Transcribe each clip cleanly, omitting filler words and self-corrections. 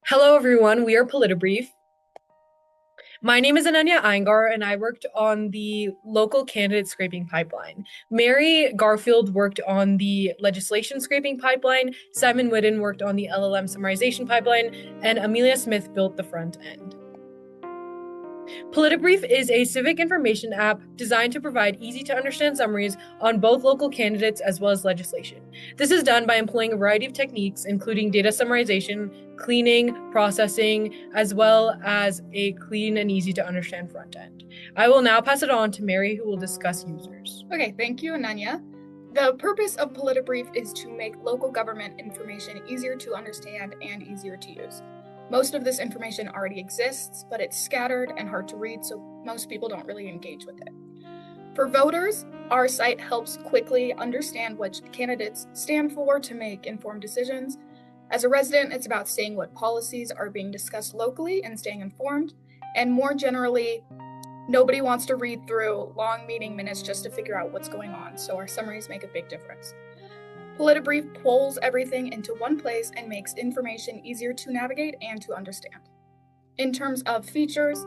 Hello, everyone. We are PolitiBrief. My name is Ananya Iyengar, and I worked on the local candidate scraping pipeline. Mary Garfield worked on the legislation scraping pipeline, Simon Whitten worked on the LLM summarization pipeline, and Amelia Smith built the front end. PolitiBrief is a civic information app designed to provide easy-to-understand summaries on both local candidates as well as legislation. This is done by employing a variety of techniques, including data summarization, cleaning, processing, as well as a clean and easy-to-understand front end. I will now pass it on to Mary, who will discuss users. Okay, thank you, Ananya. The purpose of PolitiBrief is to make local government information easier to understand and easier to use. Most of this information already exists, but it's scattered and hard to read, so most people don't really engage with it. For voters, our site helps quickly understand what candidates stand for to make informed decisions. As a resident, it's about seeing what policies are being discussed locally and staying informed. And more generally, nobody wants to read through long meeting minutes just to figure out what's going on, so our summaries make a big difference. PolitiBrief pulls everything into one place and makes information easier to navigate and to understand. In terms of features,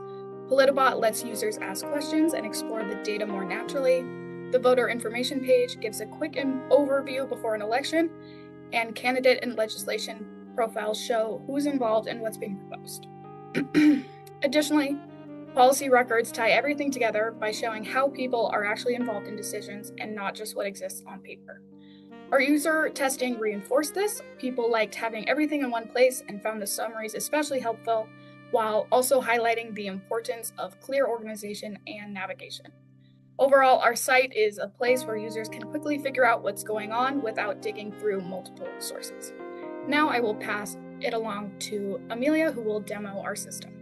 PolitiBot lets users ask questions and explore the data more naturally. The voter information page gives a quick overview before an election, and candidate and legislation profiles show who's involved and what's being proposed. Additionally, policy records tie everything together by showing how people are actually involved in decisions and not just what exists on paper. Our user testing reinforced this. People liked having everything in one place and found the summaries especially helpful, while also highlighting the importance of clear organization and navigation. Overall, our site is a place where users can quickly figure out what's going on without digging through multiple sources. Now I will pass it along to Amelia, who will demo our system.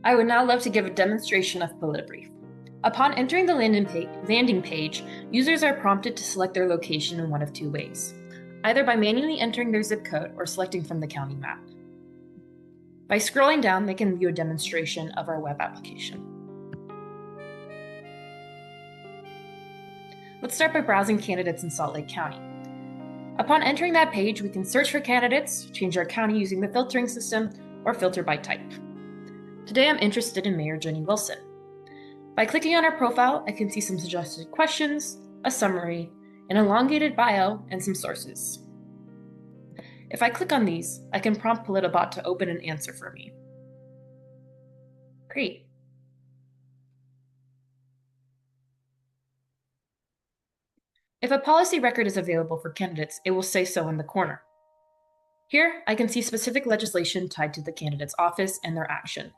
I would now love to give a demonstration of PolitiBrief. Upon entering the landing page, users are prompted to select their location in one of two ways, either by manually entering their zip code or selecting from the county map. By scrolling down, they can view a demonstration of our web application. Let's start by browsing candidates in Salt Lake County. Upon entering that page, we can search for candidates, change our county using the filtering system, or filter by type. Today I'm interested in Mayor Jenny Wilson. By clicking on our profile, I can see some suggested questions, a summary, an elongated bio, and some sources. If I click on these, I can prompt PolitiBot to open an answer for me. Great. If a policy record is available for candidates, it will say so in the corner. Here, I can see specific legislation tied to the candidate's office and their action.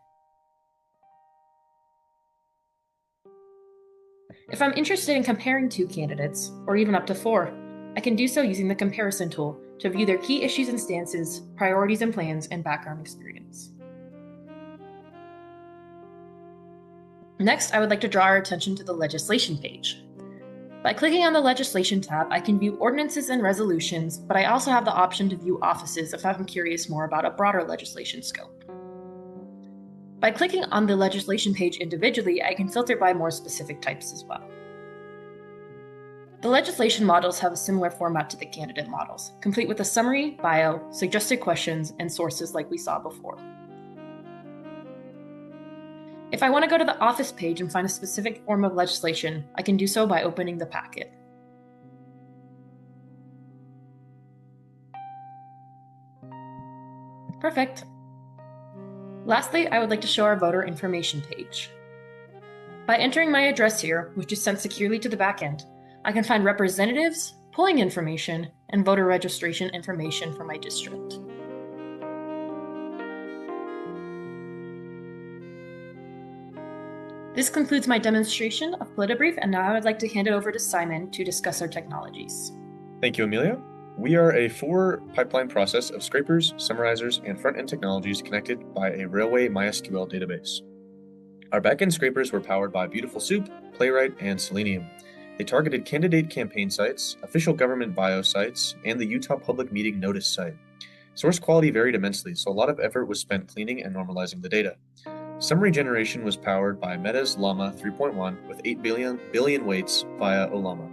If I'm interested in comparing two candidates, or even up to four, I can do so using the comparison tool to view their key issues and stances, priorities and plans, and background experience. Next, I would like to draw our attention to the legislation page. By clicking on the legislation tab, I can view ordinances and resolutions, but I also have the option to view offices if I'm curious more about a broader legislation scope. By clicking on the legislation page individually, I can filter by more specific types as well. The legislation models have a similar format to the candidate models, complete with a summary, bio, suggested questions, and sources like we saw before. If I want to go to the office page and find a specific form of legislation, I can do so by opening the packet. Perfect. Lastly, I would like to show our voter information page. By entering my address here, which is sent securely to the backend, I can find representatives, polling information, and voter registration information for my district. This concludes my demonstration of PolitiBrief, and now I would like to hand it over to Simon to discuss our technologies. Thank you, Amelia. We are a four-pipeline process of scrapers, summarizers, and front-end technologies connected by a Railway MySQL database. Our back-end scrapers were powered by Beautiful Soup, Playwright, and Selenium. They targeted candidate campaign sites, official government bio sites, and the Utah Public Meeting Notice site. Source quality varied immensely, so a lot of effort was spent cleaning and normalizing the data. Summary generation was powered by Meta's Llama 3.1 with 8 billion weights via Ollama.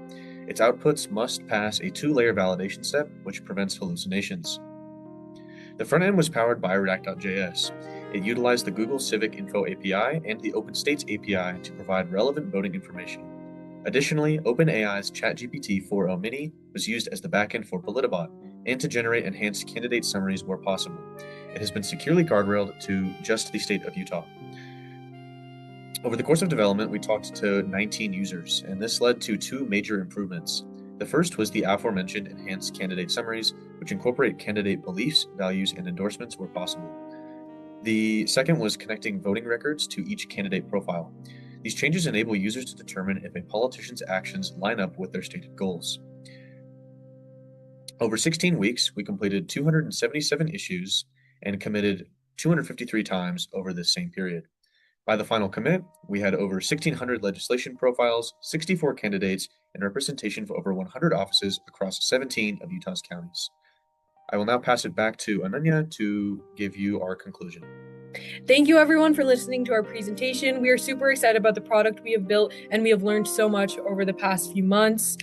Its outputs must pass a two-layer validation step, which prevents hallucinations. The front end was powered by React.js. It utilized the Google Civic Info API and the OpenStates API to provide relevant voting information. Additionally, OpenAI's ChatGPT 4o Mini was used as the backend for PolitiBot and to generate enhanced candidate summaries where possible. It has been securely guardrailed to just the state of Utah. Over the course of development, we talked to 19 users, and this led to two major improvements. The first was the aforementioned enhanced candidate summaries, which incorporate candidate beliefs, values, and endorsements where possible. The second was connecting voting records to each candidate profile. These changes enable users to determine if a politician's actions line up with their stated goals. Over 16 weeks, we completed 277 issues and committed 253 times over this same period. By the final commit, we had over 1,600 legislation profiles, 64 candidates, and representation for over 100 offices across 17 of Utah's counties. I will now pass it back to Ananya to give you our conclusion. Thank you everyone for listening to our presentation. We are super excited about the product we have built, and we have learned so much over the past few months.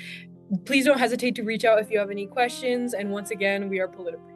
Please don't hesitate to reach out if you have any questions. And once again, we are PolitiBrief.